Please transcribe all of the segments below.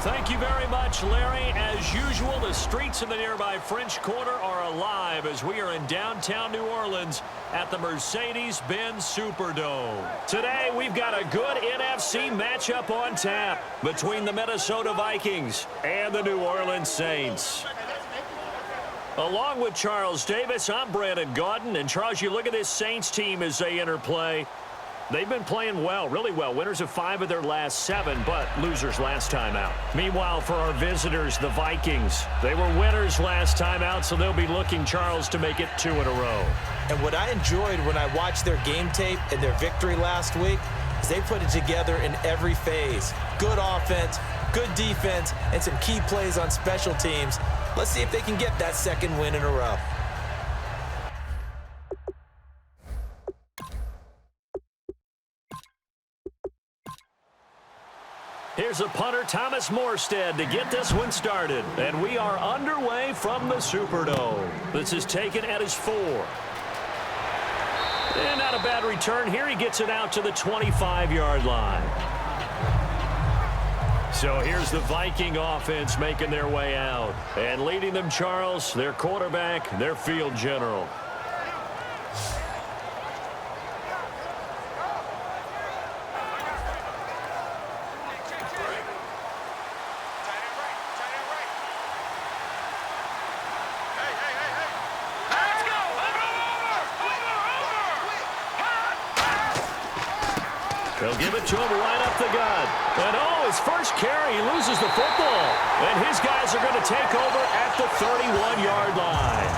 Thank you very much, Larry. As usual, the streets in the nearby French Quarter are alive as we are in downtown New Orleans at the Mercedes-Benz Superdome. Today, we've got a good NFC matchup on tap between the Minnesota Vikings and the New Orleans Saints. Along with Charles Davis, I'm Brandon Gaudin. And, Charles, you look at this Saints team as they interplay. They've been playing well, really well. Winners of 5 of their last 7, but losers last time out. Meanwhile, for our visitors, the Vikings, they were winners last time out, so they'll be looking, Charles, to make it 2 in a row. And what I enjoyed when I watched their game tape and their victory last week is they put it together in every phase. Good offense, good defense, and some key plays on special teams. Let's see if they can get that 2nd win in a row. Here's a punter, Thomas Morstead, to get this one started. And we are underway from the Superdome. This is taken at his 4. And not a bad return here. He gets it out to the 25-yard line. So here's the Viking offense making their way out. And leading them, Charles, their quarterback, their field general. They'll give it to him right up the gut. And, oh, his first carry, he loses the football. And his guys are going to take over at the 31-yard line.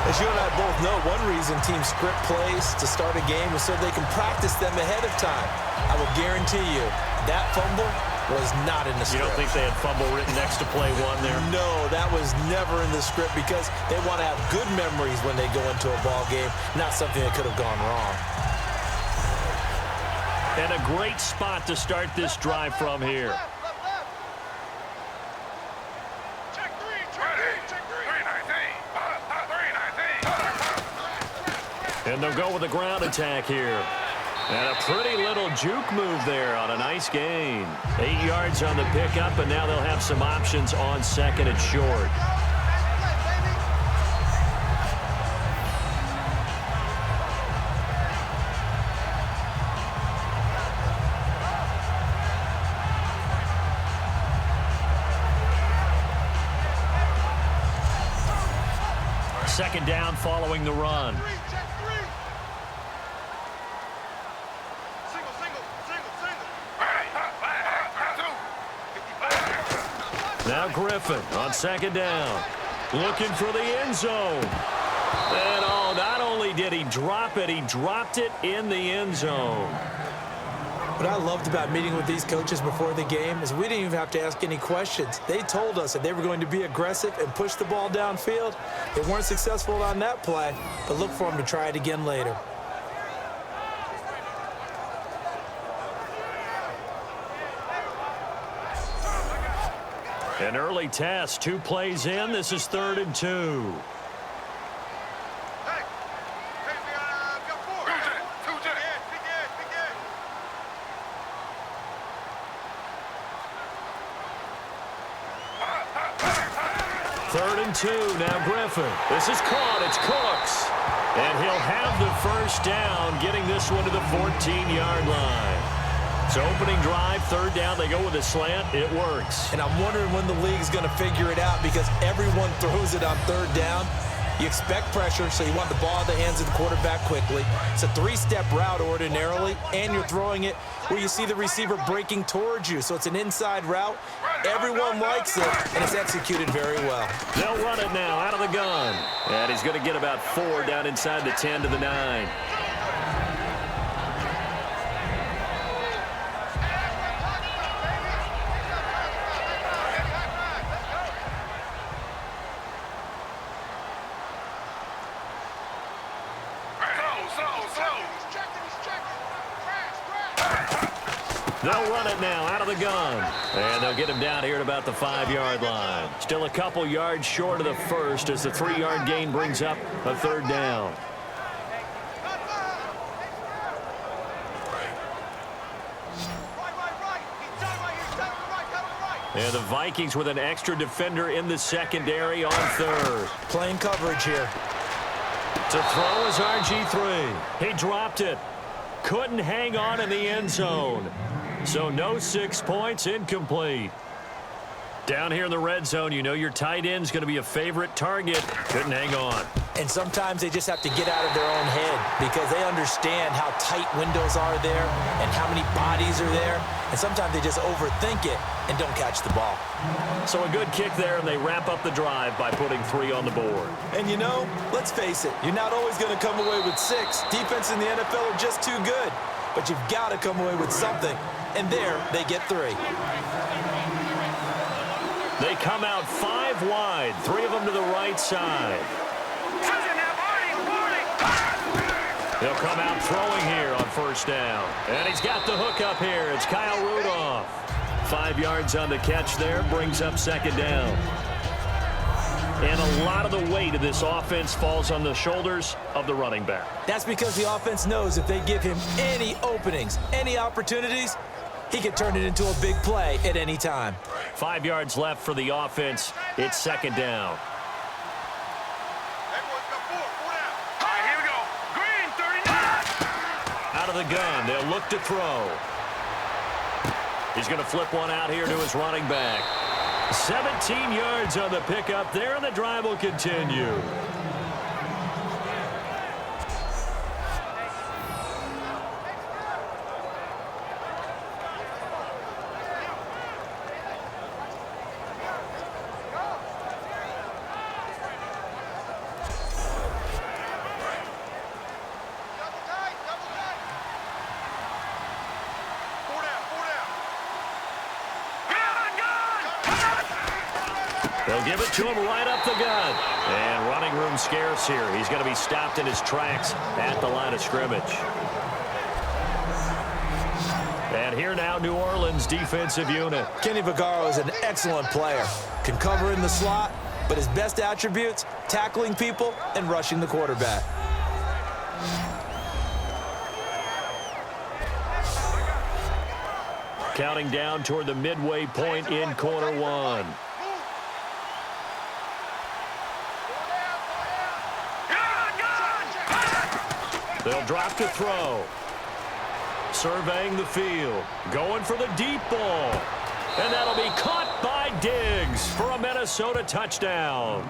As you and I both know, one reason teams script plays to start a game is so they can practice them ahead of time. I will guarantee you that fumble was not in the script. You don't think they had fumble written next to play 1 there? No, that was never in the script because they want to have good memories when they go into a ball game, not something that could have gone wrong. And a great spot to start this drive from here. And they'll go with a ground attack here. And a pretty little juke move there on a nice gain. 8 yards on the pickup, and now they'll have some options on 2nd and short. Second down following the run. Now Griffin on 2nd down. Looking for the end zone. And oh, not only did he drop it, he dropped it in the end zone. What I loved about meeting with these coaches before the game is we didn't even have to ask any questions. They told us that they were going to be aggressive and push the ball downfield. They weren't successful on that play, but look for them to try it again later. An early test, 2 plays in. This is 3rd and 2. Third and 2, now Griffin. This is caught, it's Cooks. And he'll have the first down, getting this one to the 14-yard line. So opening drive, 3rd down, they go with a slant, it works. And I'm wondering when the league's going to figure it out because everyone throws it on 3rd down. You expect pressure, so you want the ball in the hands of the quarterback quickly. It's a 3-step route ordinarily, and you're throwing it where you see the receiver breaking towards you. So it's an inside route. Everyone likes it, and it's executed very well. They'll run it now out of the gun. And he's going to get about 4 down inside the 10 to the 9. They'll run it now out of the gun. And they'll get him down here at about the 5-yard line. Still a couple yards short of the first as the 3-yard gain brings up a 3rd down. And the Vikings with an extra defender in the secondary on third. Playing coverage here. To throw is RG3. He dropped it. Couldn't hang on in the end zone. So no 6 points, incomplete. Down here in the red zone, you know your tight end's going to be a favorite target. Couldn't hang on. And sometimes they just have to get out of their own head because they understand how tight windows are there and how many bodies are there. And sometimes they just overthink it and don't catch the ball. So a good kick there, and they wrap up the drive by putting 3 on the board. And you know, let's face it, you're not always going to come away with 6. Defense in the NFL are just too good. But you've got to come away with something. And there, they get 3. They come out 5 wide, 3 of them to the right side. They'll come out throwing here on first down. And he's got the hook up here. It's Kyle Rudolph. 5 yards on the catch there, brings up second down. And a lot of the weight of this offense falls on the shoulders of the running back. That's because the offense knows if they give him any openings, any opportunities, he can turn it into a big play at any time. 5 yards left for the offense. It's second down. Out of the gun, they'll look to throw. He's going to flip one out here to his running back. 17 yards on the pickup there, and the drive will continue. They'll give it to him right up the gut. And running room scarce here. He's going to be stopped in his tracks at the line of scrimmage. And here now, New Orleans defensive unit. Kenny Vaccaro is an excellent player. Can cover in the slot, but his best attributes, tackling people and rushing the quarterback. Counting down toward the midway point in quarter 1. They'll drop to throw. Surveying the field. Going for the deep ball. And that'll be caught by Diggs for a Minnesota touchdown.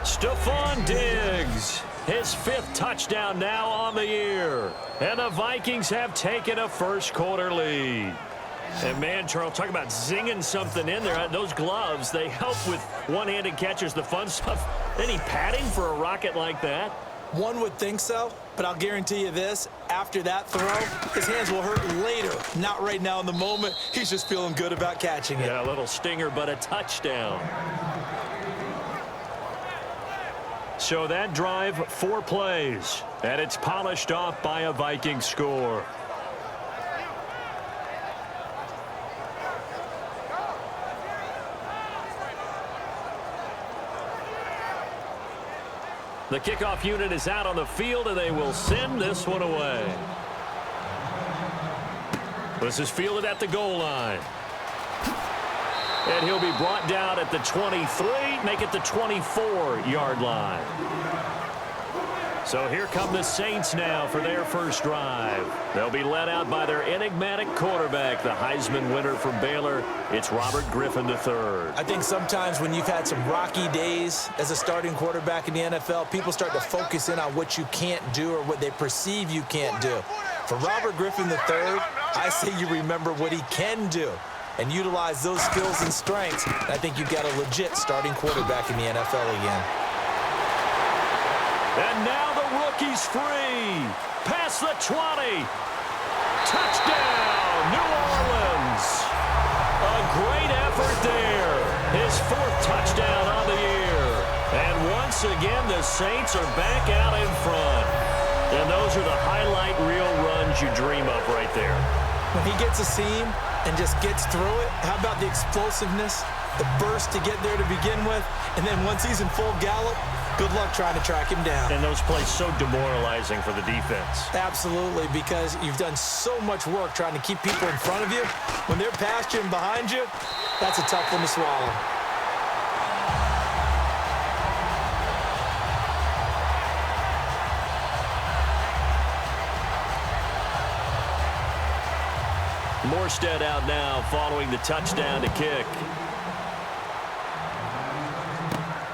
Stephon Diggs, his 5th touchdown now on the year. And the Vikings have taken a first-quarter lead. And, man, Charles, talk about zinging something in there. Those gloves, they help with one-handed catches, the fun stuff. Any padding for a rocket like that? One would think so, but I'll guarantee you this. After that throw, his hands will hurt later. Not right now in the moment. He's just feeling good about catching it. Yeah, a little stinger, but a touchdown. So that drive, 4 plays, and it's polished off by a Viking score. The kickoff unit is out on the field, and they will send this one away. This is fielded at the goal line. And he'll be brought down at the 23, make it the 24-yard line. So here come the Saints now for their first drive. They'll be led out by their enigmatic quarterback, the Heisman winner from Baylor. It's Robert Griffin III. I think sometimes when you've had some rocky days as a starting quarterback in the NFL, people start to focus in on what you can't do or what they perceive you can't do. For Robert Griffin III, I say you remember what he can do and utilize those skills and strengths. And I think you've got a legit starting quarterback in the NFL again. And now the rookie's free. Past the 20. Touchdown, New Orleans. A great effort there. His 4th touchdown on the year. And once again, the Saints are back out in front. And those are the highlight reel runs you dream of right there. When he gets a seam and just gets through it, how about the explosiveness, the burst to get there to begin with, and then once he's in full gallop, Good luck trying to track him down. And those plays so demoralizing for the defense. Absolutely, because you've done so much work trying to keep people in front of you. When they're past you and behind you, that's a tough one to swallow. Morstead out now following the touchdown to kick.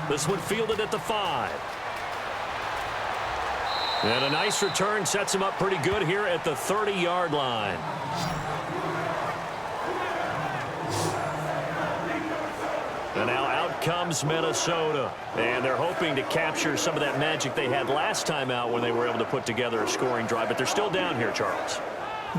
This one fielded at the 5. And a nice return sets him up pretty good here at the 30-yard line. And now out comes Minnesota. And they're hoping to capture some of that magic they had last time out when they were able to put together a scoring drive. But they're still down here, Charles.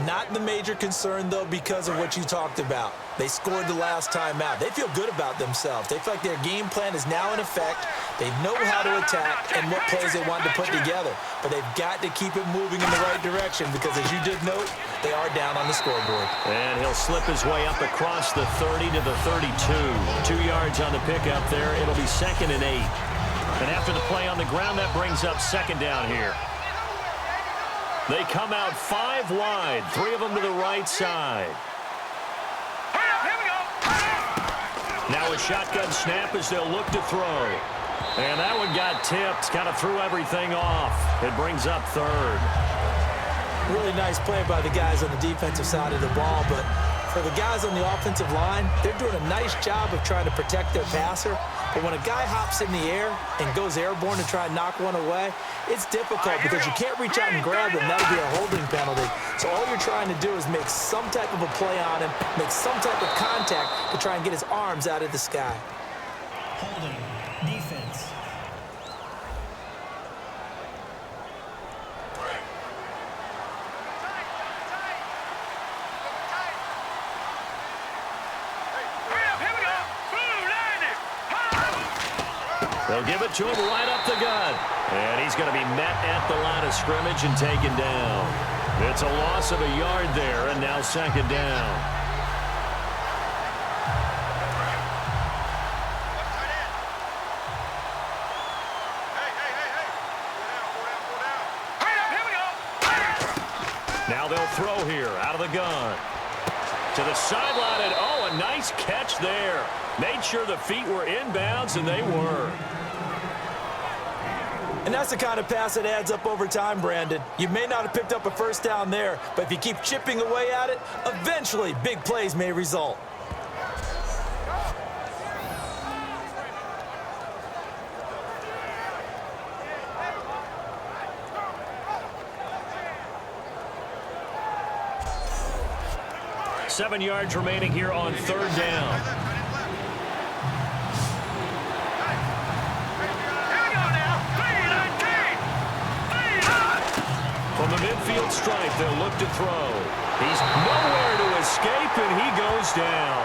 Not the major concern, though, because of what you talked about. They scored the last time out. They feel good about themselves. They feel like their game plan is now in effect. They know how to attack and what plays they want to put together. But they've got to keep it moving in the right direction because, as you did note, they are down on the scoreboard. And he'll slip his way up across the 30 to the 32. 2 yards on the pickup there. It'll be 2nd and 8. And after the play on the ground, that brings up 2nd down here. They come out 5 wide, 3 of them to the right side. Now a shotgun snap as they'll look to throw. And that one got tipped, kind of threw everything off. It brings up 3rd. Really nice play by the guys on the defensive side of the ball, but for the guys on the offensive line, they're doing a nice job of trying to protect their passer. But when a guy hops in the air and goes airborne to try and knock one away, it's difficult because you can't reach out and grab him. That'll be a holding penalty. So all you're trying to do is make some type of a play on him, make some type of contact to try and get his arms out of the sky. Holding. Defense. They'll give it to him right up the gut. And he's going to be met at the line of scrimmage and taken down. It's a loss of a yard there, and now 2nd down. Now they'll throw here out of the gun. To the sideline, and oh, a nice catch there. Made sure the feet were inbounds, and they were. And that's the kind of pass that adds up over time, Brandon. You may not have picked up a 1st down there, but if you keep chipping away at it, eventually big plays may result. Seven yards remaining here on 3rd down. From the midfield stripe, they'll look to throw. He's nowhere to escape, and he goes down.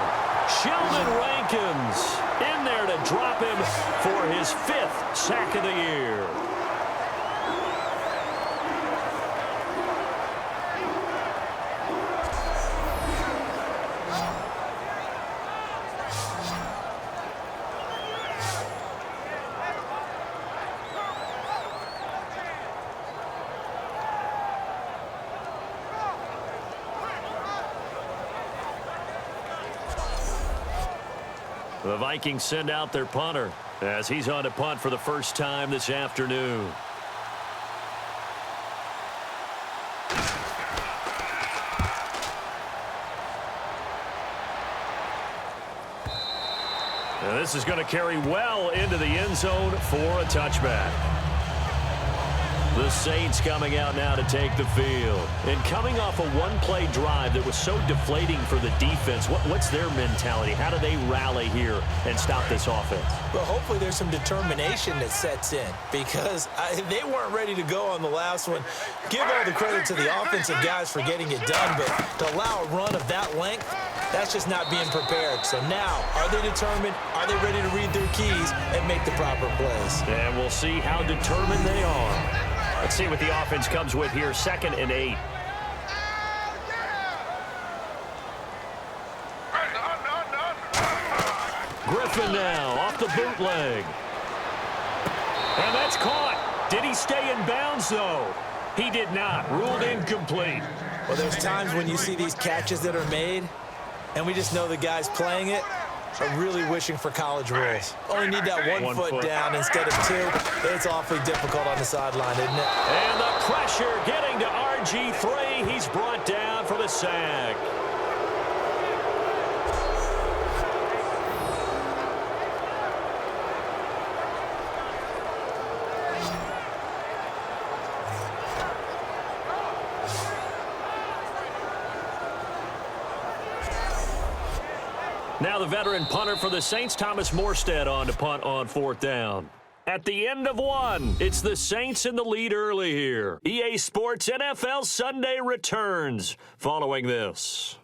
Sheldon Rankins in there to drop him for his 5th sack of the year. The Vikings send out their punter as he's on to punt for the first time this afternoon. And this is going to carry well into the end zone for a touchback. The Saints coming out now to take the field. And coming off a one-play drive that was so deflating for the defense, what's their mentality? How do they rally here and stop this offense? Well, hopefully there's some determination that sets in because they weren't ready to go on the last one. Give all the credit to the offensive guys for getting it done, but to allow a run of that length, that's just not being prepared. So now, are they determined? Are they ready to read their keys and make the proper plays? And we'll see how determined they are. Let's see what the offense comes with here. 2nd and 8. Griffin now off the bootleg. And that's caught. Did he stay in bounds, though? He did not. Ruled incomplete. Well, there's times when you see these catches that are made, and we just know the guys playing it are really wishing for college rules. Only need that one foot down instead of two. It's awfully difficult on the sideline, isn't it? And the pressure getting to RG3. He's brought down for the sack. Now the veteran punter for the Saints, Thomas Morstead, on to punt on 4th down. At the end of one, it's the Saints in the lead early here. EA Sports NFL Sunday returns following this.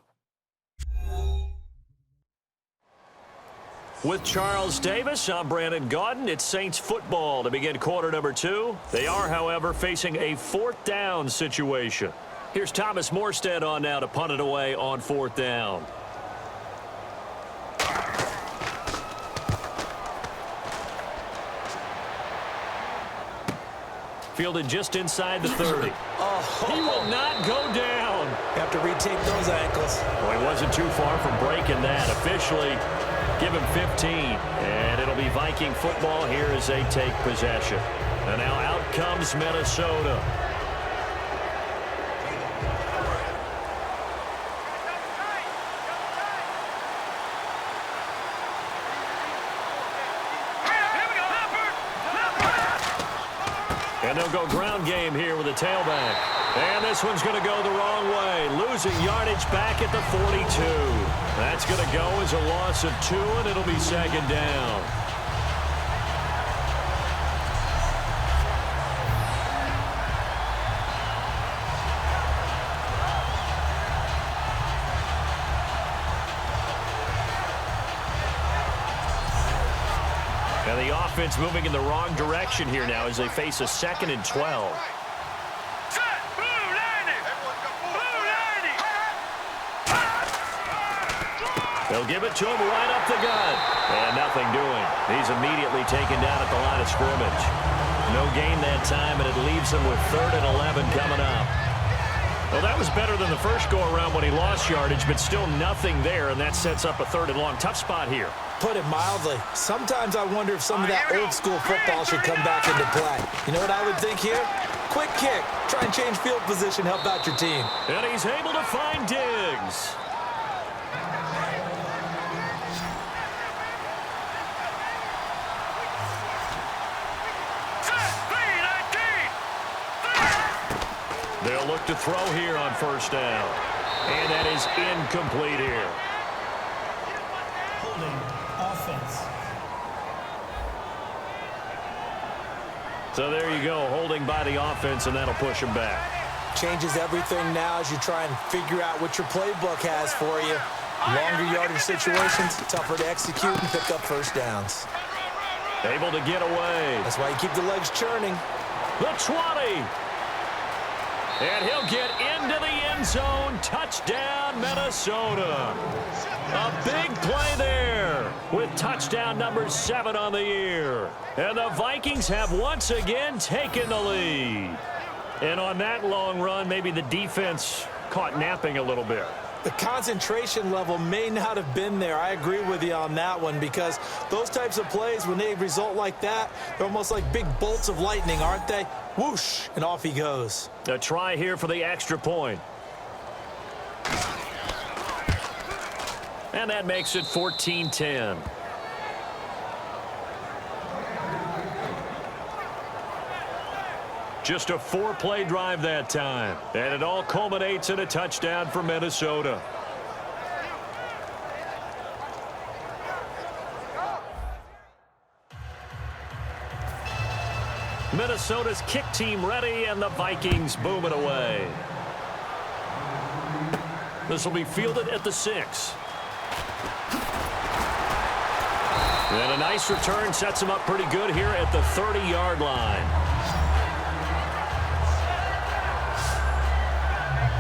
With Charles Davis, I'm Brandon Gaudin. It's Saints football to begin quarter number 2. They are, however, facing a 4th down situation. Here's Thomas Morstead on now to punt it away on 4th down. Fielded just inside the 30. He will not go down. You have to retape those ankles. Well, he wasn't too far from breaking that. Officially, give him 15. And it'll be Viking football here as they take possession. And now out comes Minnesota. And they'll go ground game here with a tailback. And this one's going to go the wrong way. Losing yardage back at the 42. That's going to go as a loss of 2, and it'll be 2nd down. And the offense moving in the wrong direction here now as they face a 2nd and 12. They'll give it to him right up the gut. And nothing doing. He's immediately taken down at the line of scrimmage. No gain that time, and it leaves him with 3rd and 11 coming up. Well, that was better than the first go-around when he lost yardage, but still nothing there, and that sets up a 3rd and long. Tough spot here. Put it mildly. Sometimes I wonder if some of that old-school football should come back into play. You know what I would think here? Quick kick. Try and change field position, help out your team. And he's able to find Diggs. They'll look to throw here on 1st down. And that is incomplete here. Holding offense. So there you go, holding by the offense, and that'll push him back. Changes everything now as you try and figure out what your playbook has for you. Longer yardage situations, tougher to execute and pick up 1st downs. Able to get away. That's why you keep the legs churning. The 20. And he'll get into the end zone. Touchdown, Minnesota. A big play there with touchdown number 7 on the year. And the Vikings have once again taken the lead. And on that long run, maybe the defense caught napping a little bit. The concentration level may not have been there. I agree with you on that one because those types of plays, when they result like that, they're almost like big bolts of lightning, aren't they? Whoosh, and off he goes. A try here for the extra point. And that makes it 14-10. Just a 4-play drive that time. And it all culminates in a touchdown for Minnesota. Minnesota's kick team ready, and the Vikings boom it away. This will be fielded at the 6. And a nice return sets him up pretty good here at the 30-yard line.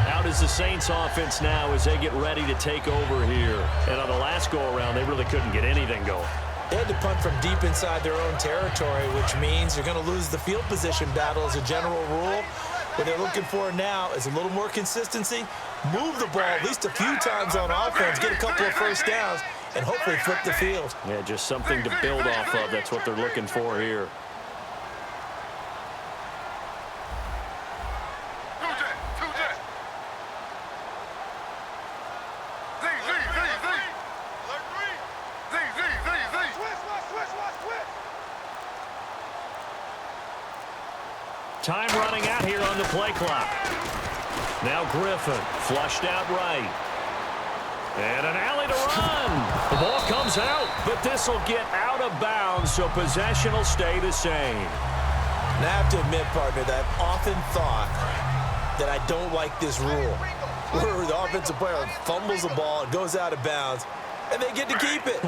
Out is the Saints offense now as they get ready to take over here. And on the last go-around, they really couldn't get anything going. They had to punt from deep inside their own territory, which means you're going to lose the field position battle as a general rule. What they're looking for now is a little more consistency, move the ball at least a few times on offense, get a couple of first downs, and hopefully flip the field. Yeah, just something to build off of. That's what they're looking for here. Time running out here on the play clock. Now Griffin, flushed out right. And an alley to run. The ball comes out, but this will get out of bounds, so possession will stay the same. And I have to admit, partner, that I've often thought that I don't like this rule, where the offensive player fumbles the ball, it goes out of bounds, and they get to keep it.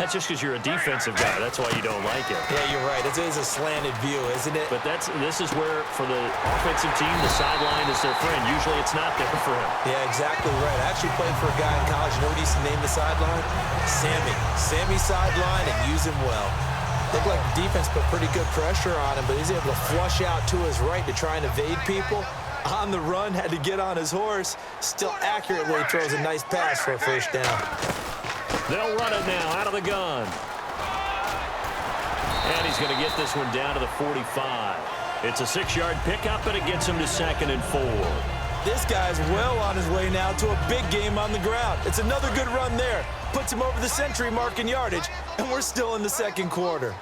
That's just because you're a defensive guy. That's why you don't like it. Yeah, you're right. It is a slanted view, isn't it? But this is where, for the offensive team, the sideline is their friend. Usually it's not there for him. Yeah, exactly right. I actually played for a guy in college. You know what he used to name the sideline? Sammy. Sammy sideline, and use him well. Looked like the defense put pretty good pressure on him, but he's able to flush out to his right to try and evade people. On the run, had to get on his horse. Still accurately throws a nice pass for a first down. They'll run it now out of the gun. And he's going to get this one down to the 45. It's a 6-yard pickup, and it gets him to 2nd and 4. This guy's well on his way now to a big game on the ground. It's another good run there. Puts him over the century mark in yardage, and we're still in the second quarter.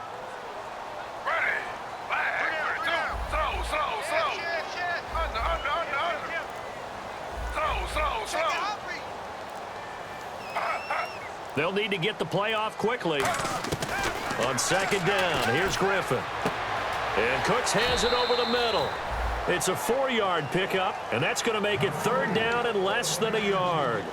They'll need to get the play off quickly. On 2nd down, here's Griffin. And Cooks has it over the middle. It's a 4-yard pickup, and that's going to make it 3rd down and less than a yard.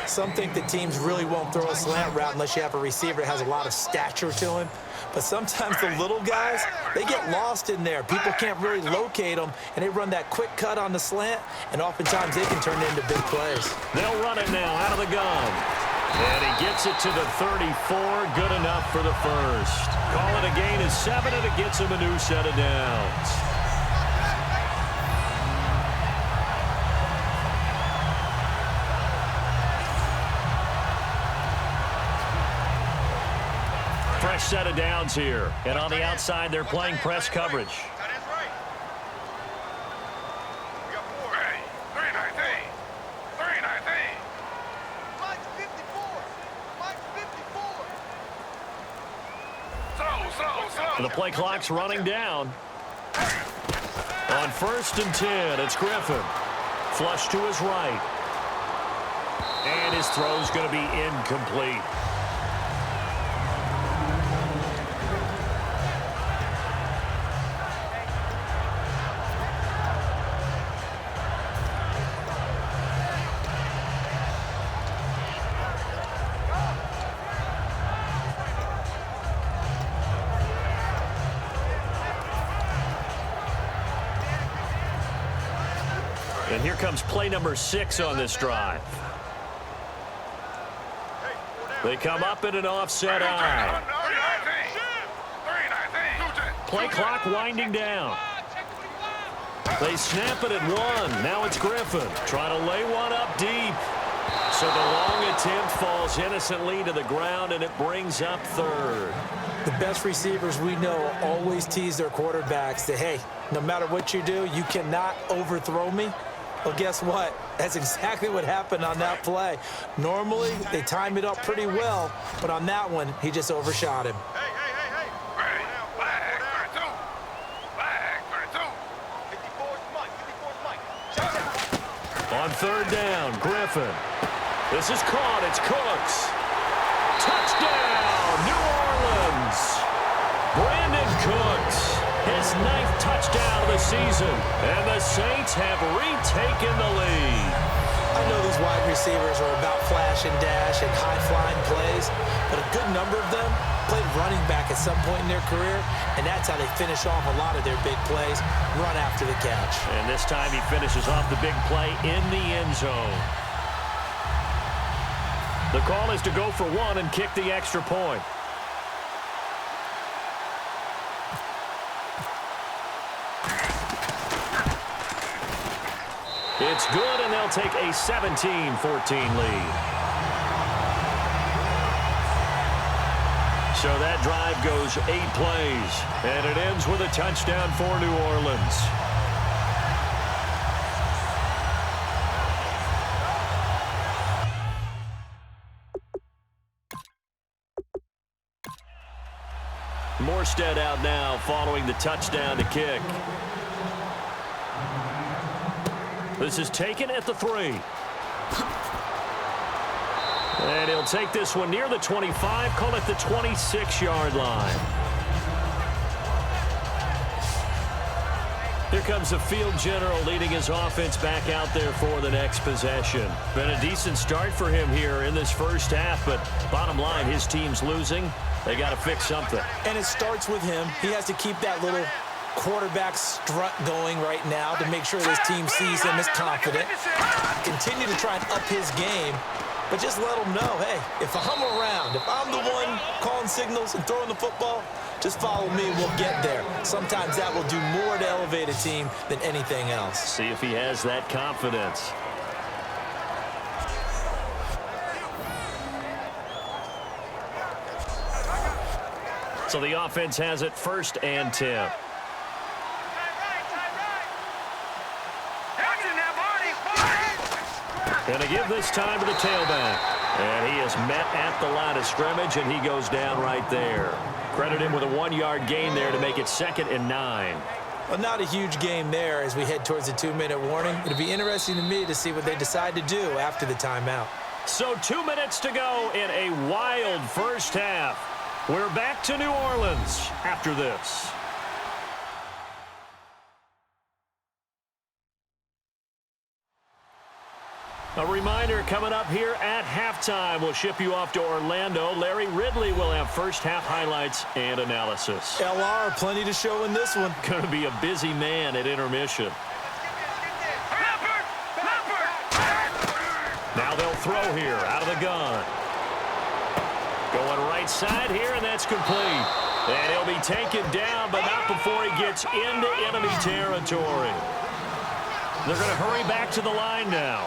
Some think that teams really won't throw a slant route unless you have a receiver that has a lot of stature to him. But sometimes the little guys, they get lost in there. People can't really locate them, and they run that quick cut on the slant, and oftentimes they can turn it into big plays. They'll run it now out of the gun. And he gets it to the 34. Good enough for the first. Call it a gain of 7, and it gets him a new set of downs. Fresh set of downs here. And on the outside, they're playing press coverage. The play clock's running down. On 1st and 10, it's Griffin. Flush to his right. And his throw's going to be incomplete. And here comes play number 6 on this drive. They come up in an offset eye. Play clock winding down. They snap it at 1. Now it's Griffin trying to lay one up deep. So the long attempt falls innocently to the ground, and it brings up 3rd. The best receivers we know always tease their quarterbacks that, hey, no matter what you do, you cannot overthrow me. Well, guess what? That's exactly what happened on that play. Normally, they time it up pretty well, but on that one, he just overshot him. On 3rd down, Griffin. This is caught. It's Cooks. Touchdown, New Orleans. Brandon Cooks. His 9th touchdown of the season, and the Saints have retaken the lead. I know these wide receivers are about flash and dash and high-flying plays, but a good number of them played running back at some point in their career, and that's how they finish off a lot of their big plays, run after the catch. And this time he finishes off the big play in the end zone. The call is to go for 1 and kick the extra point. It's good, and they'll take a 17-14 lead. So that drive goes 8 plays, and it ends with a touchdown for New Orleans. Morstead out now following the touchdown to kick. This is taken at the 3. And he'll take this one near the 25, call it the 26-yard line. Here comes the field general leading his offense back out there for the next possession. Been a decent start for him here in this first half, but bottom line, his team's losing. They got to fix something. And it starts with him. He has to keep that little quarterback strut going right now to make sure his team sees him as confident. Continue to try and up his game, but just let him know, hey, if I'm around, if I'm the one calling signals and throwing the football, just follow me, we'll get there. Sometimes that will do more to elevate a team than anything else. See if he has that confidence. So the offense has it 1st and 10. Going to give this time to the tailback. And he is met at the line of scrimmage, and he goes down right there. Credit him with a 1-yard gain there to make it 2nd and 9. Well, not a huge game there as we head towards the 2-minute warning. It'll be interesting to me to see what they decide to do after the timeout. So 2 minutes to go in a wild first half. We're back to New Orleans after this. A reminder coming up here at halftime. We'll ship you off to Orlando. Larry Ridley will have first half highlights and analysis. LR, plenty to show in this one. Going to be a busy man at intermission. Now they'll throw here out of the gun. Going right side here, and that's complete. And he'll be taken down, but not before he gets into enemy territory. They're going to hurry back to the line now.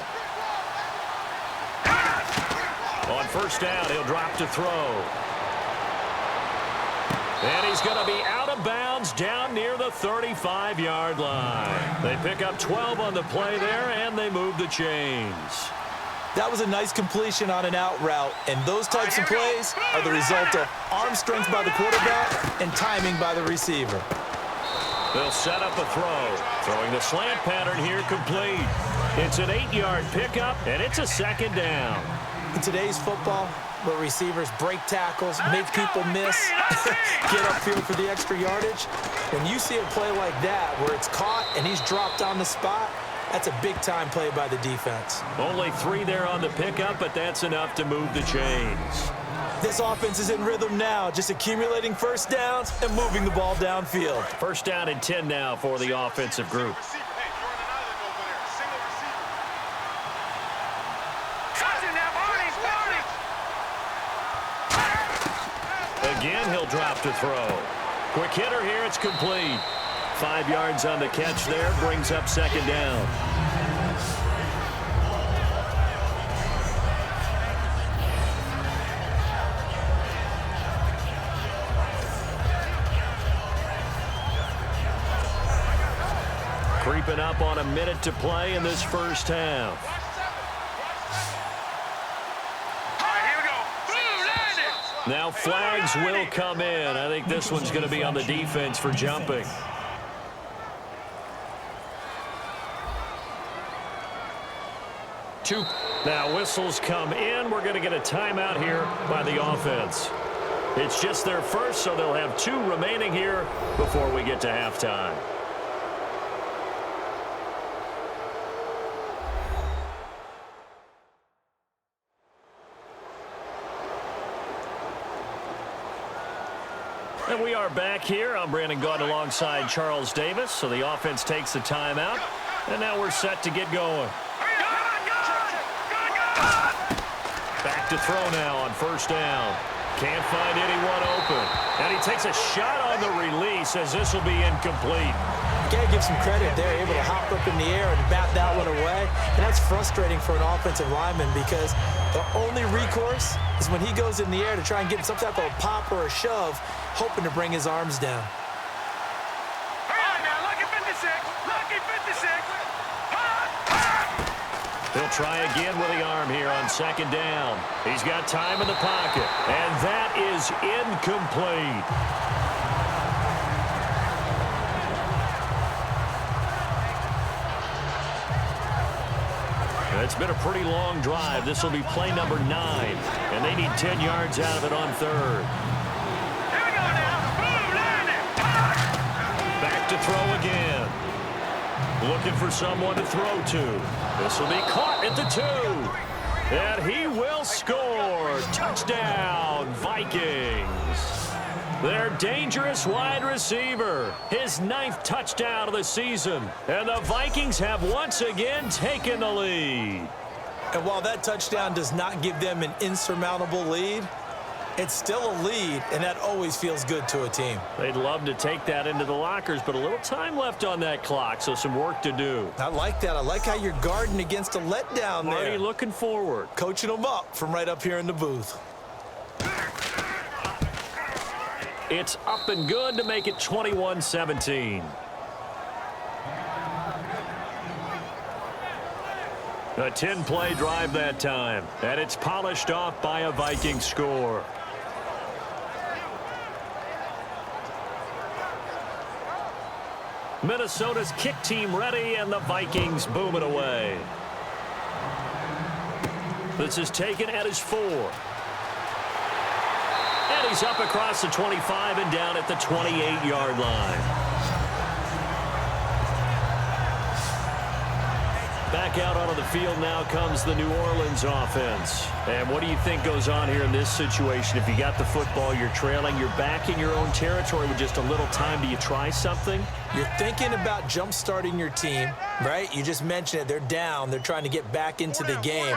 On first down, he'll drop to throw. And he's going to be out of bounds down near the 35-yard line. They pick up 12 on the play there, and they move the chains. That was a nice completion on an out route, and those types of plays are the result of arm strength by the quarterback and timing by the receiver. They'll set up a throw. Throwing the slant pattern here complete. It's an 8-yard pickup, and it's a 2nd down. In today's football, where receivers break tackles, make people miss, get upfield for the extra yardage, when you see a play like that where it's caught and he's dropped on the spot, that's a big-time play by the defense. Only 3 there on the pickup, but that's enough to move the chains. This offense is in rhythm now, just accumulating first downs and moving the ball downfield. First down and 10 now for the offensive group. Again, he'll drop to throw. Quick hitter here, it's complete. 5 yards on the catch there, brings up 2nd down. Creeping up on a minute to play in this first half. Now flags will come in. I think this one's going to be on the defense for jumping. Now whistles come in. We're going to get a timeout here by the offense. It's just their first, so they'll have 2 remaining here before we get to halftime. And we are back here. I'm Brandon Gaunt alongside Charles Davis. So the offense takes the timeout. And now we're set to get going. Back to throw now on first down. Can't find anyone open. And he takes a shot on the release as this will be incomplete. Got to give some credit. They're able to hop up in the air and bat that one away. And that's frustrating for an offensive lineman because the only recourse is when he goes in the air to try and get some type of a pop or a shove, hoping to bring his arms down. He'll try again with the arm here on second down. He's got time in the pocket, and that is incomplete. It's been a pretty long drive. This will be play number 9, and they need 10 yards out of it on third. Back to throw again. Looking for someone to throw to. This will be caught at the 2. And he will score. Touchdown, Vikings. Their dangerous wide receiver. His 9th touchdown of the season. And the Vikings have once again taken the lead. And while that touchdown does not give them an insurmountable lead, it's still a lead, and that always feels good to a team. They'd love to take that into the lockers, but a little time left on that clock, so some work to do. I like that. I like how you're guarding against a letdown there. Already looking forward. Coaching them up from right up here in the booth. It's up and good to make it 21-17. A 10-play drive that time, and it's polished off by a Viking score. Minnesota's kick team ready, and the Vikings boom it away. This is taken at his 4. And he's up across the 25 and down at the 28-yard line. Back out onto the field now comes the New Orleans offense. And what do you think goes on here in this situation? If you got the football, you're trailing, you're back in your own territory with just a little time. Do you try something? You're thinking about jump-starting your team, right? You just mentioned it. They're down. They're trying to get back into the game.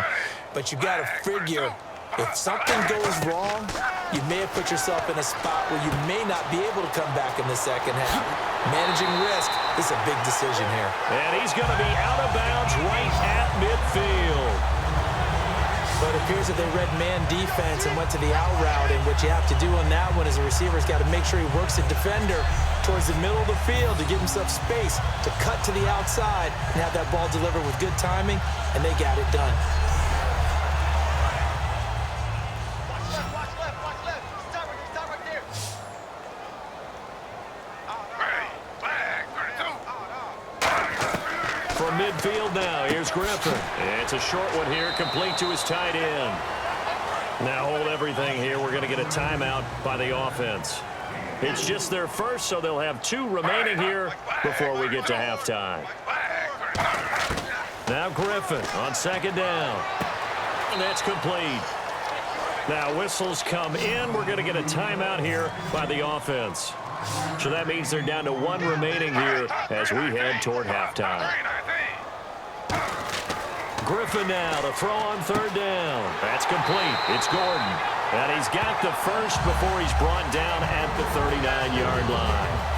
But you got to figure, if something goes wrong, you may have put yourself in a spot where you may not be able to come back in the second half. Managing risk is a big decision here. And he's going to be out of bounds right at midfield. But it appears that they read man defense and went to the out route, and what you have to do on that one is a receiver's got to make sure he works the defender towards the middle of the field to give himself space to cut to the outside and have that ball delivered with good timing, and they got it done. From midfield now, here's Griffin. It's a short one here, complete to his tight end. Now hold everything here. We're going to get a timeout by the offense. It's just their first, so they'll have 2 remaining here before we get to halftime. Now Griffin on second down. And that's complete. Now whistles come in. We're going to get a timeout here by the offense. So that means they're down to 1 remaining here as we head toward halftime. Griffin now to throw on third down. That's complete. It's Gordon. And he's got the first before he's brought down at the 39-yard line.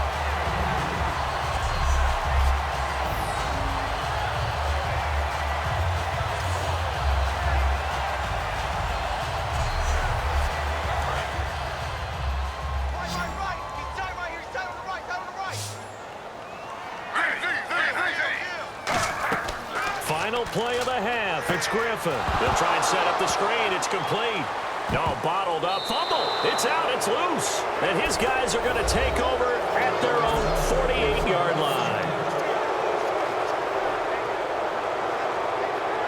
Final play of the half. It's Griffin. They'll try and set up the screen. It's complete. No, bottled up. Fumble. It's out. It's loose. And his guys are going to take over at their own 48-yard line.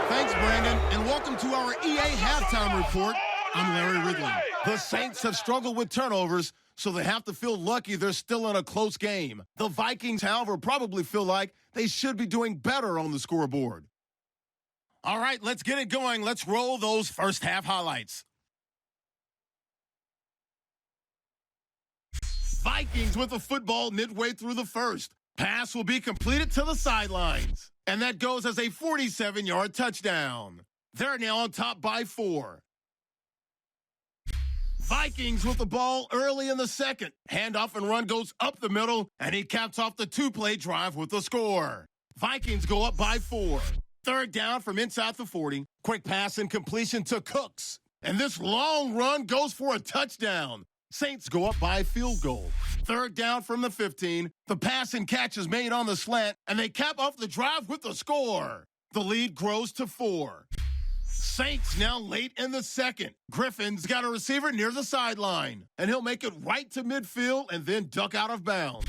Thanks, Brandon, and welcome to our EA Halftime Report. I'm Larry Ridley. The Saints have struggled with turnovers, so they have to feel lucky they're still in a close game. The Vikings, however, probably feel like they should be doing better on the scoreboard. All right, let's get it going. Let's roll those first half highlights. Vikings with the football midway through the first. Pass will be completed to the sidelines. And that goes as a 47-yard touchdown. They're now on top by 4. Vikings with the ball early in the second. Handoff and run goes up the middle, and he caps off the two-play drive with the score. Vikings go up by 4. Third down from inside the 40. Quick pass and completion to Cooks. And this long run goes for a touchdown. Saints go up by a field goal. Third down from the 15. The pass and catch is made on the slant, and they cap off the drive with the score. The lead grows to 4. Saints now late in the second. Griffin's got a receiver near the sideline, and he'll make it right to midfield and then duck out of bounds.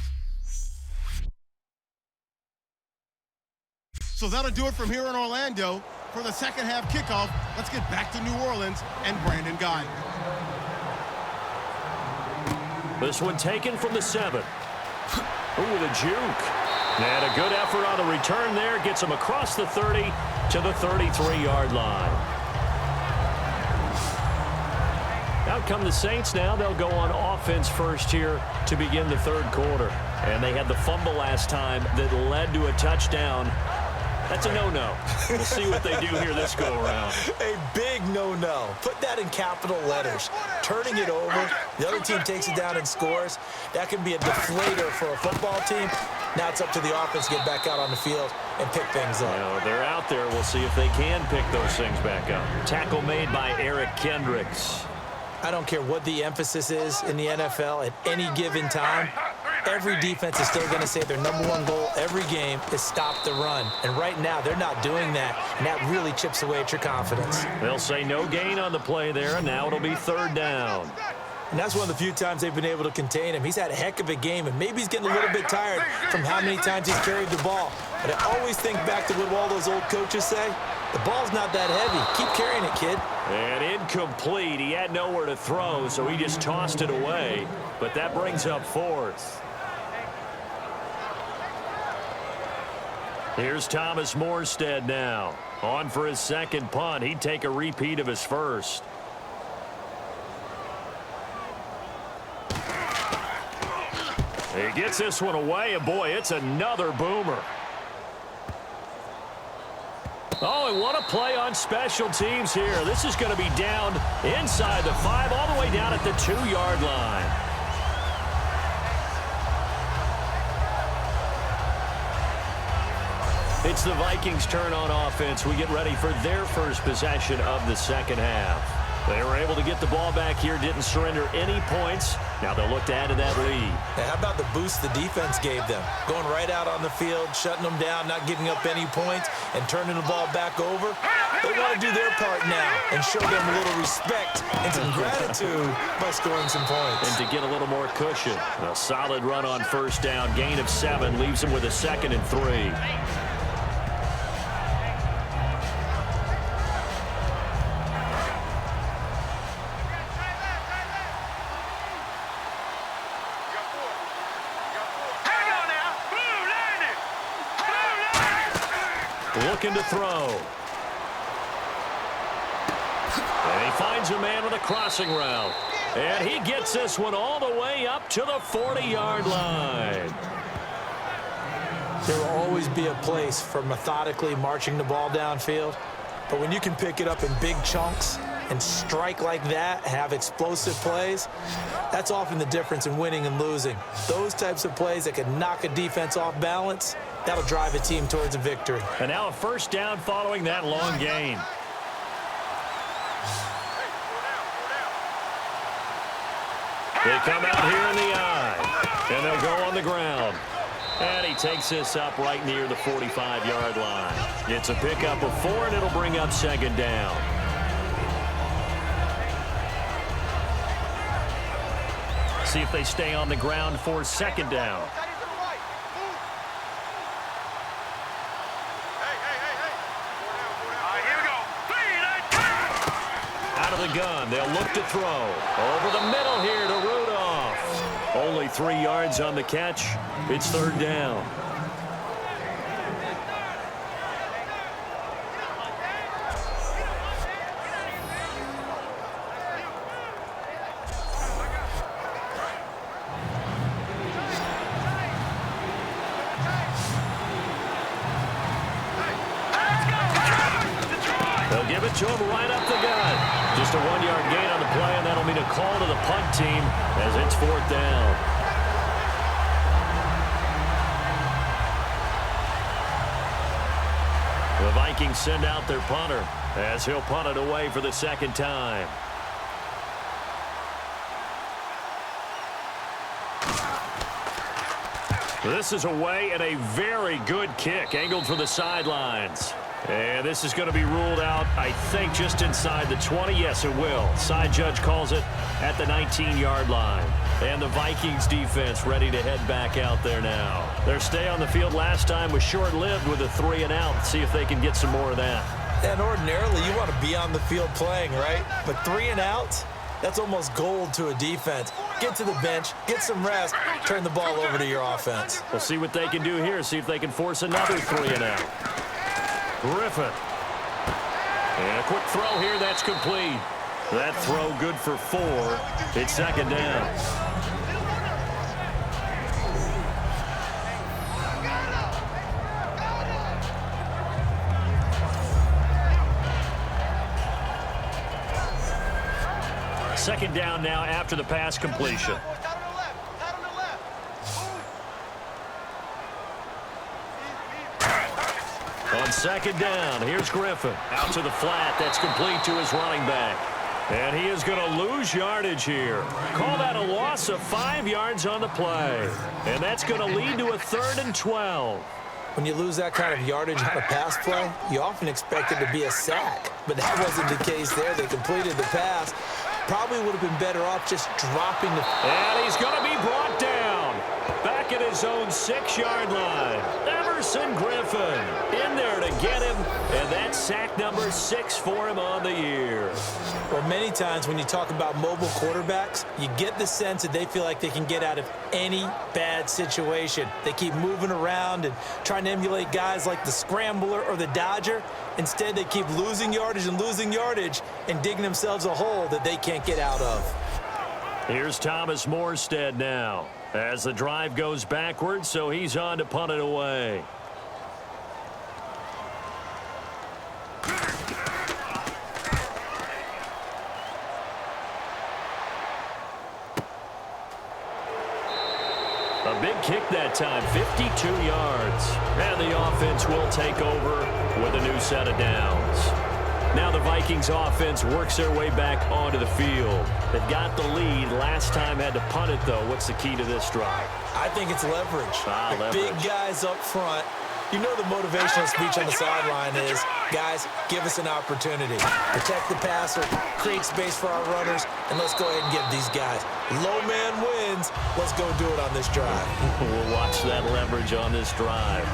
So that'll do it from here in Orlando. For the second half kickoff, let's get back to New Orleans and Brandon Guy. This one taken from the 7. Ooh, the juke. And a good effort on the return there. Gets him across the 30 to the 33-yard line. Out come the Saints now. They'll go on offense first here to begin the third quarter. And they had the fumble last time that led to a touchdown. That's a no-no. We'll see what they do here this go-around. A big no-no. Put that in capital letters. Turning it over, the other team takes it down and scores. That can be a deflator for a football team. Now it's up to the offense to get back out on the field and pick things up. You know, they're out there. We'll see if they can pick those things back up. Tackle made by Eric Kendricks. I don't care what the emphasis is in the NFL at any given time. Every defense is still going to say their #1 goal every game is stop the run. And right now, they're not doing that, and that really chips away at your confidence. They'll say no gain on the play there, and now it'll be third down. And that's one of the few times they've been able to contain him. He's had a heck of a game, and maybe he's getting a little bit tired from how many times he's carried the ball. But I always think back to what all those old coaches say. The ball's not that heavy. Keep carrying it, kid. And incomplete. He had nowhere to throw, so he just tossed it away. But that brings up fourth. Here's Thomas Morstead now. On for his second punt. He'd take a repeat of his first. He gets this one away, and boy, it's another boomer. Oh, and what a play on special teams here. This is going to be down inside the 5, all the way down at the 2-yard line. It's the Vikings' turn on offense. We get ready for their first possession of the second half. They were able to get the ball back here, didn't surrender any points. Now they'll look to add to that lead. Now, how about the boost the defense gave them? Going right out on the field, shutting them down, not giving up any points, and turning the ball back over. They want to do their part now and show them a little respect and some gratitude by scoring some points. And to get a little more cushion. A solid run on first down. Gain of 7 leaves them with a 2nd and 3. Looking to throw. And he finds a man with a crossing route. And he gets this one all the way up to the 40-yard line. There will always be a place for methodically marching the ball downfield. But when you can pick it up in big chunks and strike like that, have explosive plays, that's often the difference in winning and losing. Those types of plays that can knock a defense off balance, that'll drive a team towards a victory. And now a first down following that long gain. They come out here in the eye, and they'll go on the ground. And he takes this up right near the 45-yard line. It's a pickup of 4, and it'll bring up second down. See if they stay on the ground for second down. Out of the gun, they'll look to throw. Over the middle here to Rudolph. Only 3 yards on the catch. It's third down. They'll give it to him right up the gut. Just a 1-yard gain on the play, and that'll mean a call to the punt team as it's 4th down. The Vikings send out their punter as he'll punt it away for the 2nd time. This is away and a very good kick angled for the sidelines. And this is going to be ruled out, I think, just inside the 20. Yes, it will. Side judge calls it at the 19-yard line. And the Vikings defense ready to head back out there now. Their stay on the field last time was short-lived with a 3-and-out. See if they can get some more of that. And ordinarily, you want to be on the field playing, right? But 3-and-outs, that's almost gold to a defense. Get to the bench, get some rest, turn the ball over to your offense. We'll see what they can do here. See if they can force another 3-and-out. Griffin. And a quick throw here. That's complete. That throw good for 4. It's 2nd down. Second down now after the pass completion. On 2nd down, here's Griffin. Out to the flat. That's complete to his running back. And he is going to lose yardage here. Call that a loss of 5 yards on the play. And that's going to lead to a 3rd and 12. When you lose that kind of yardage on a pass play, you often expect it to be a sack. But that wasn't the case there. They completed the pass. Probably would have been better off just dropping the... And he's going to be brought down. Back at his own 6-yard line. Emerson Griffin in there to get him. And that's sack number 6 for him on the year. Well, many times when you talk about mobile quarterbacks, you get the sense that they feel like they can get out of any bad situation. They keep moving around and trying to emulate guys like the Scrambler or the Dodger. Instead, they keep losing yardage and digging themselves a hole that they can't get out of. Here's Thomas Morstead now as the drive goes backwards, so he's on to punt it away. A big kick that time, 52 yards. And the offense will take over with a new set of downs. Now the Vikings offense works their way back onto the field. They've got the lead. Last time had to punt it, though. What's the key to this drive? I think it's leverage. Leverage. Big guys up front. You know the motivational speech on the sideline is, guys, give us an opportunity. Protect the passer, create space for our runners, and let's go ahead and give these guys. Low man wins. Let's go do it on this drive. We'll watch that leverage on this drive.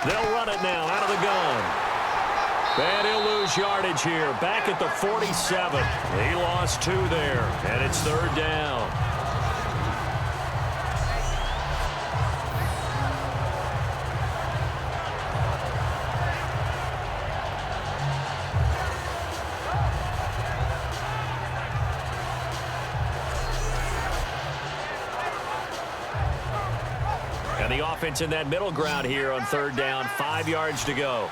They'll run it now out of the gun. And he'll lose yardage here. Back at the 47. He lost 2 there. And it's 3rd down. And the offense in that middle ground here on 3rd down. 5 yards to go.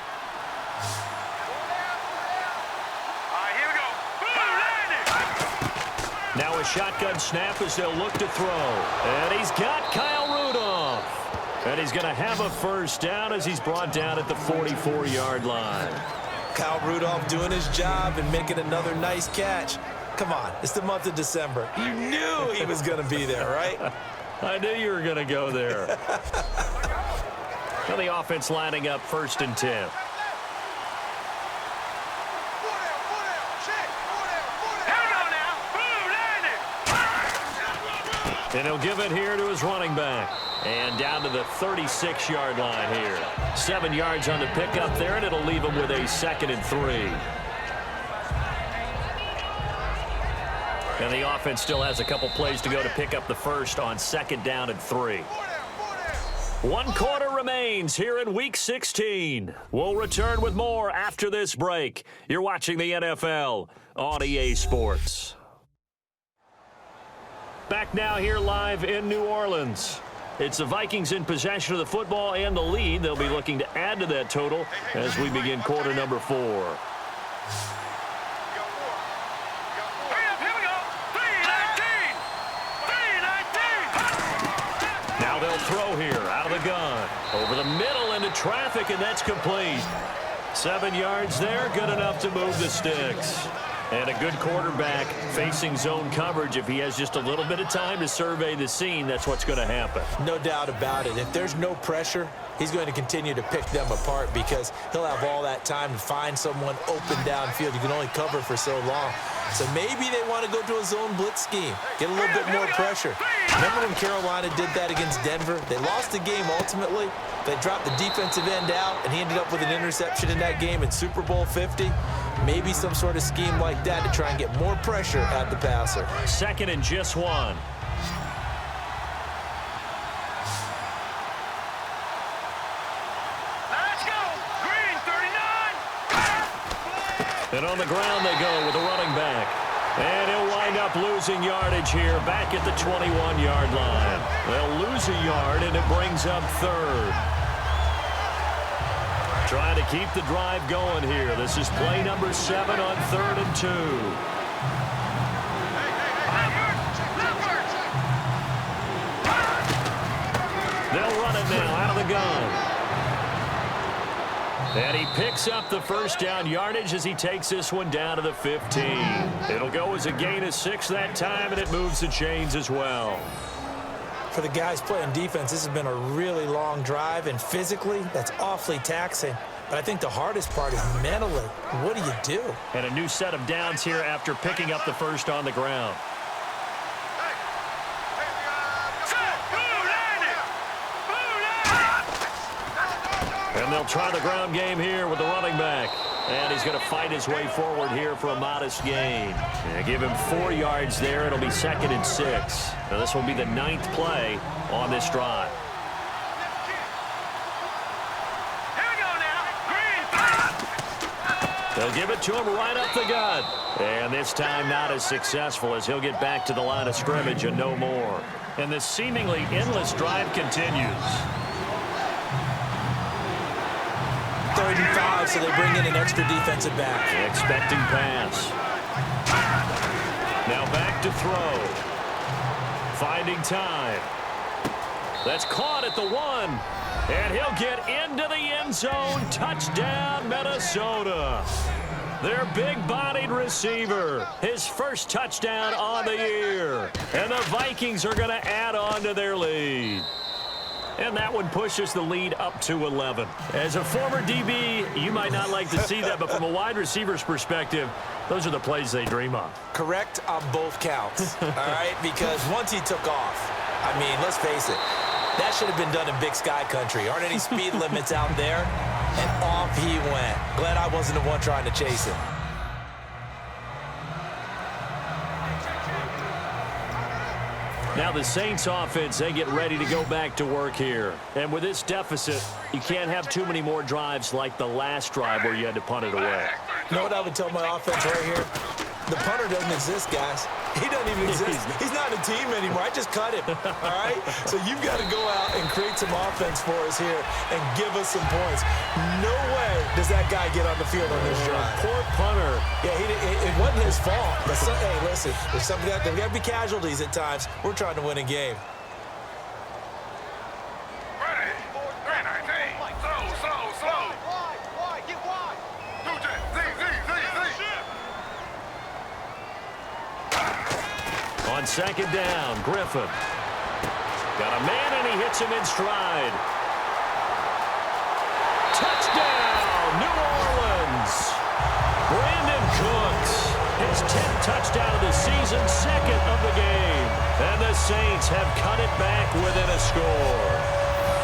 Now a shotgun snap as they'll look to throw. And he's got Kyle Rudolph. And he's going to have a 1st down as he's brought down at the 44-yard line. Kyle Rudolph doing his job and making another nice catch. Come on, it's the month of December. You knew he was going to be there, right? I knew you were going to go there. Now the offense lining up 1st and 10. And he'll give it here to his running back. And down to the 36-yard line here. 7 yards on the pickup there, and it'll leave him with a 2nd and 3. And the offense still has a couple plays to go to pick up the 1st on 2nd down and 3. 1 quarter remains here in Week 16. We'll return with more after this break. You're watching the NFL on EA Sports. Back now here live in New Orleans. It's the Vikings in possession of the football and the lead. They'll be looking to add to that total as we begin quarter number 4. Now they'll throw here out of the gun. Over the middle into traffic, and that's complete. 7 yards there, good enough to move the sticks. And a good quarterback facing zone coverage. If he has just a little bit of time to survey the scene, that's what's going to happen. No doubt about it. If there's no pressure, he's going to continue to pick them apart because he'll have all that time to find someone open downfield. You can only cover for so long. So maybe they want to go to a zone blitz scheme, get a little bit more pressure. Remember when Carolina did that against Denver? They lost the game ultimately. They dropped the defensive end out, and he ended up with an interception in that game in Super Bowl 50. Maybe some sort of scheme like that to try and get more pressure at the passer. 2nd and just 1. Let's go! Green, 39! And on the ground they go with the running back. And he'll wind up losing yardage here back at the 21-yard line. They'll lose a yard, and it brings up 3rd. Trying to keep the drive going here. This is play number 7 on 3rd and 2. They'll run it now out of the gun. And he picks up the first down yardage as he takes this one down to the 15. It'll go as a gain of 6 that time, and it moves the chains as well. For the guys playing defense, this has been a really long drive, and physically, that's awfully taxing. But I think the hardest part is mentally. What do you do? And a new set of downs here after picking up the first on the ground. And they'll try the ground game here with the running back. And he's going to fight his way forward here for a modest gain. And give him 4 yards there. It'll be 2nd and 6. Now this will be the 9th play on this drive. Here we go now. Green. They'll give it to him right up the gut. And this time not as successful as he'll get back to the line of scrimmage and no more. And this seemingly endless drive continues. 3rd and 5, so they bring in an extra defensive back. Expecting pass. Now back to throw. Finding time. That's caught at the 1. And he'll get into the end zone. Touchdown, Minnesota. Their big-bodied receiver. His first touchdown on the year. And the Vikings are going to add on to their lead. And that one pushes the lead up to 11. As a former DB, you might not like to see that, but from a wide receiver's perspective, those are the plays they dream of. Correct on both counts, all right? Because once he took off, I mean, let's face it, that should have been done in Big Sky Country. Aren't any speed limits out there? And off he went. Glad I wasn't the one trying to chase him. Now the Saints offense, they get ready to go back to work here. And with this deficit, you can't have too many more drives like the last drive where you had to punt it away. You know what I would tell my offense right here? The punter doesn't exist, guys. He doesn't even exist. He's not a team anymore. I just cut him, all right? So you've got to go out and create some offense for us here and give us some points. No way does that guy get on the field on this drive. Poor punter. Yeah, it wasn't his fault. But hey, listen, there's something there got to be casualties at times. We're trying to win a game. On 2nd down, Griffin. Got a man, and he hits him in stride. Touchdown, New Orleans. Brandon Cooks, his 10th touchdown of the season, 2nd of the game. And the Saints have cut it back within a score.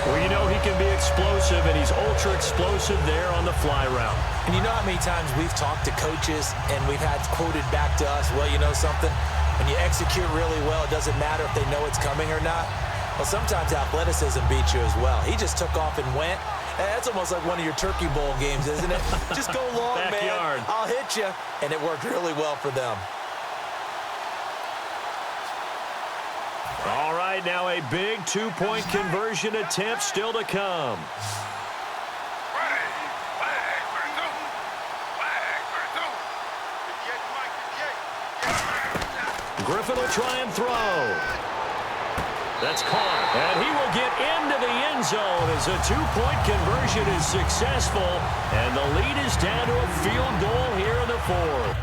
Well, you know he can be explosive, and he's ultra-explosive there on the fly route. And you know how many times we've talked to coaches and we've had quoted back to us, well, you know something? When you execute really well, it doesn't matter if they know it's coming or not. Well, sometimes athleticism beats you as well. He just took off and went. That's almost like one of your Turkey Bowl games, isn't it? Just go long, Backyard. man. I'll hit you. And it worked really well for them. All right, now a big two-point conversion attempt still to come. Griffin will try and throw. That's caught. And he will get into the end zone as a two-point conversion is successful. And the lead is down to a field goal here in the fourth.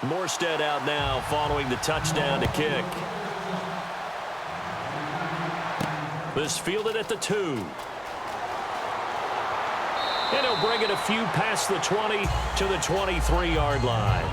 Morstead out now following the touchdown to kick. This fielded at the 2. And he'll bring it a few past the 20 to the 23-yard line.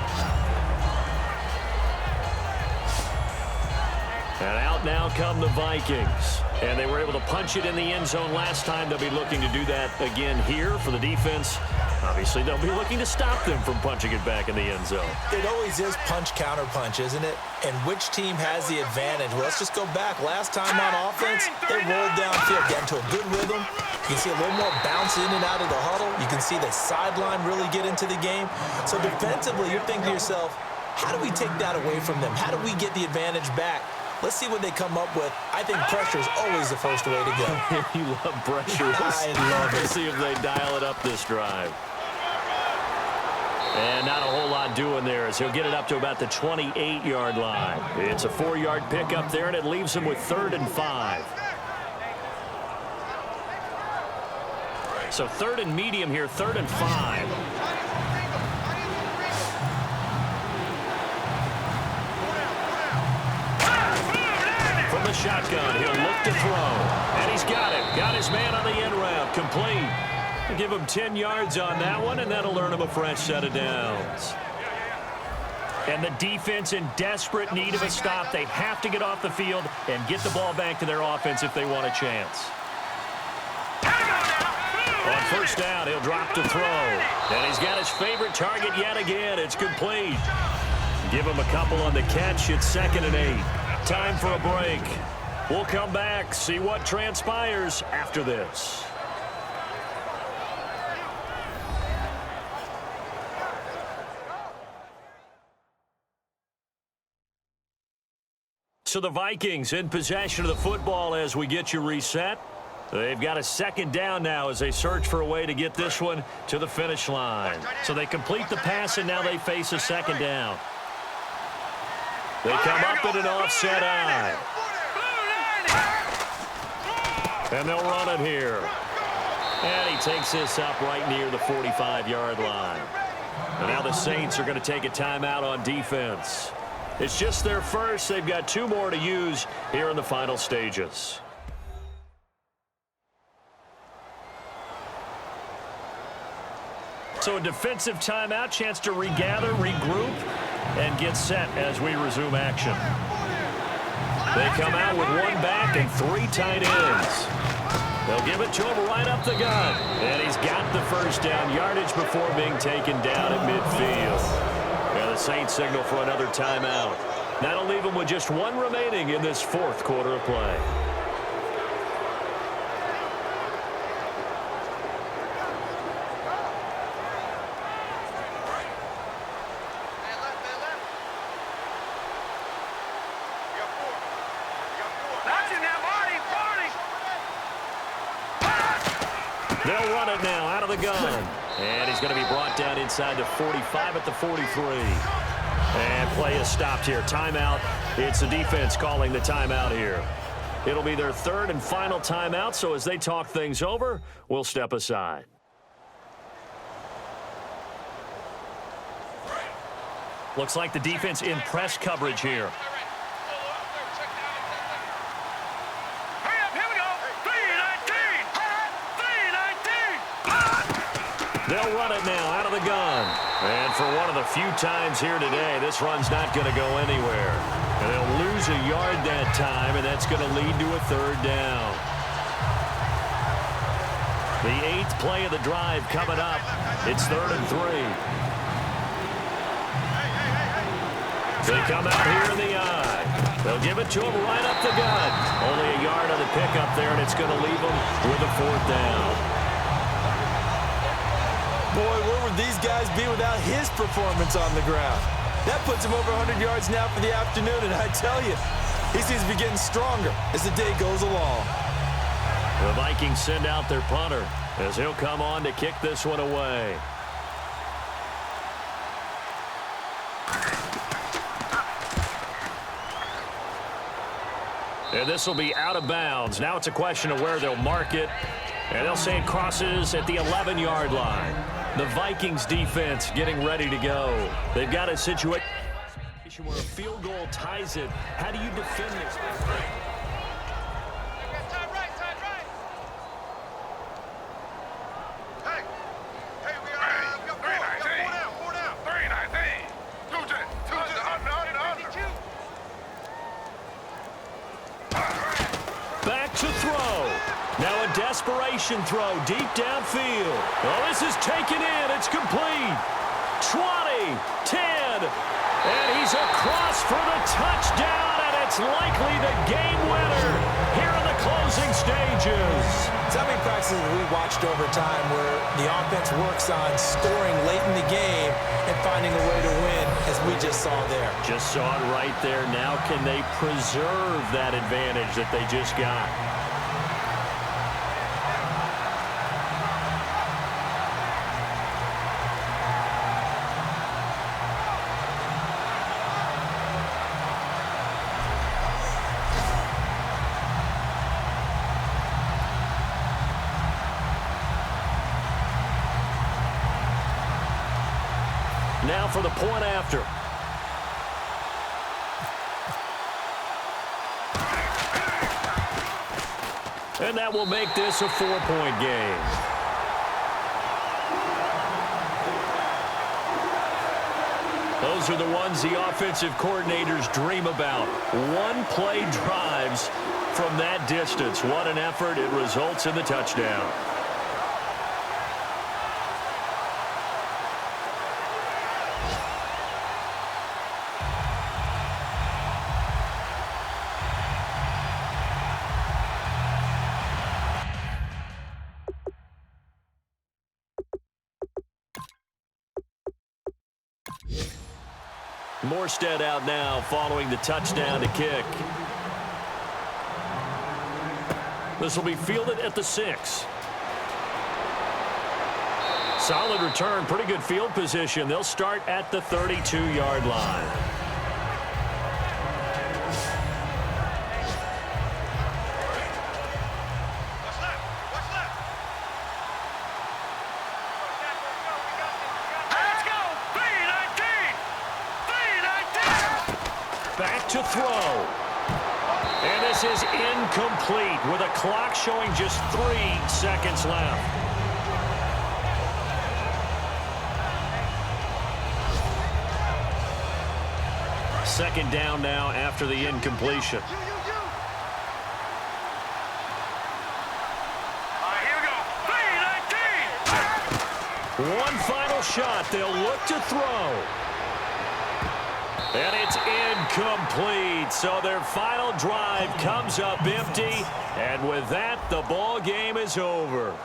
And out now come the Vikings. And they were able to punch it in the end zone last time. They'll be looking to do that again here for the defense. Obviously, they'll be looking to stop them from punching it back in the end zone. It always is punch-counter-punch, isn't it? And which team has the advantage? Well, let's just go back. Last time on offense, they rolled downfield, got into a good rhythm. You can see a little more bounce in and out of the huddle. You can see the sideline really get into the game. So defensively, you're thinking to yourself, how do we take that away from them? How do we get the advantage back? Let's see what they come up with. I think pressure is always the first way to go. You love pressure. I love it. Let's see if they dial it up this drive. And not a whole lot doing there as he'll get it up to about the 28-yard line. It's a 4-yard pickup there, and it leaves him with 3rd and 5. So 3rd and medium here, 3rd and 5. From the shotgun, he'll look to throw. And he's got it. Got his man on the end route. Complete. Give him 10 yards on that one, and that'll earn him a fresh set of downs. And the defense in desperate need of a stop. They have to get off the field and get the ball back to their offense if they want a chance. On first down, he'll drop to throw. And he's got his favorite target yet again. It's complete. Give him a couple on the catch. It's 2nd and 8. Time for a break. We'll come back, see what transpires after this. So the Vikings in possession of the football as we get you reset. They've got a 2nd down now as they search for a way to get this one to the finish line. So they complete the pass, and now they face a 2nd down. They come up in an offset eye. And they'll run it here. And he takes this up right near the 45-yard line. And now the Saints are going to take a timeout on defense. It's just their first. They've got 2 more to use here in the final stages. So a defensive timeout, chance to regather, regroup, and get set as we resume action. They come out with 1 back and 3 tight ends. They'll give it to him right up the gut. And he's got the 1st down yardage before being taken down at midfield. And the Saints signal for another timeout. That'll leave them with just 1 remaining in this 4th quarter of play. They'll run it now out of the gun. And he's going to be brought down inside the 45 at the 43. And play is stopped here. Timeout. It's the defense calling the timeout here. It'll be their 3rd and final timeout, so as they talk things over, we'll step aside. Looks like the defense in press coverage here. They'll run it now out of the gun. And for one of the few times here today, this run's not going to go anywhere. And they'll lose a yard that time, and that's going to lead to a 3rd down. The 8th play of the drive coming up. It's 3rd and 3. They come out here in the eye. They'll give it to him right up the gut. Only a yard on the pickup there, and it's going to leave them with a 4th down. Boy, where would these guys be without his performance on the ground? That puts him over 100 yards now for the afternoon, and I tell you, he seems to be getting stronger as the day goes along. The Vikings send out their punter as he'll come on to kick this one away. And this will be out of bounds. Now it's a question of where they'll mark it. And they'll say it crosses at the 11-yard line. The Vikings defense getting ready to go. They've got a situation where a field goal ties it. How do you defend this? Back to throw. Now a desperation throw deep downfield. Oh, this is taken in. It's complete. 20, 10, and he's across for the touchdown, and it's likely the game winner here in the closing stages. So many practices we watched over time where the offense works on scoring late in the game and finding a way to win, as we just saw there. Just saw it right there. Now can they preserve that advantage that they just got? Now for the point after. And that will make this a 4-point game. Those are the ones the offensive coordinators dream about. One-play drives from that distance. What an effort. It results in the touchdown. Morstead out now following the touchdown to kick. This will be fielded at the 6. Solid return, pretty good field position. They'll start at the 32-yard line. Let's go. Back to throw. And this is incomplete with a clock showing just 3 seconds left. Second down now after the incompletion. All right, here we go. 3-19. One final shot. They'll look to throw. And it's incomplete. So their final drive comes up empty. And with that, the ball game is over.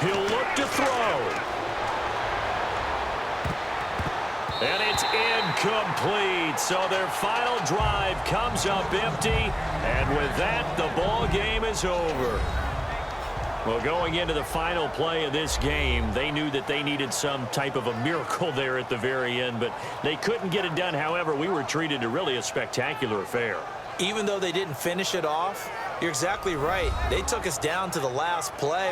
He'll look to throw. And it's incomplete. So their final drive comes up empty. And with that, the ball game is over. Well, going into the final play of this game, they knew that they needed some type of a miracle there at the very end, but they couldn't get it done. However, we were treated to really a spectacular affair. Even though they didn't finish it off, you're exactly right. They took us down to the last play.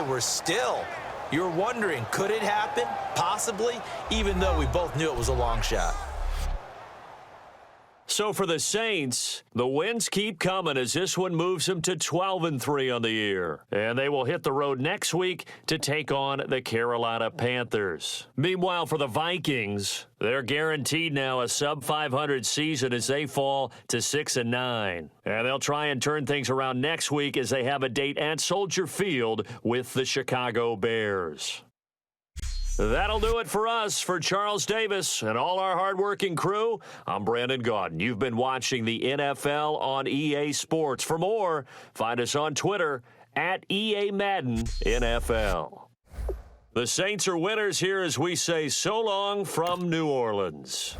You're wondering, could it happen? Possibly, even though we both knew it was a long shot. So for the Saints, the wins keep coming as this one moves them to 12-3 on the year. And they will hit the road next week to take on the Carolina Panthers. Meanwhile, for the Vikings, they're guaranteed now a sub-500 season as they fall to 6-9. And they'll try and turn things around next week as they have a date at Soldier Field with the Chicago Bears. That'll do it for us. For Charles Davis and all our hardworking crew, I'm Brandon Gaudin. You've been watching the NFL on EA Sports. For more, find us on Twitter at EA Madden NFL. The Saints are winners here as we say so long from New Orleans.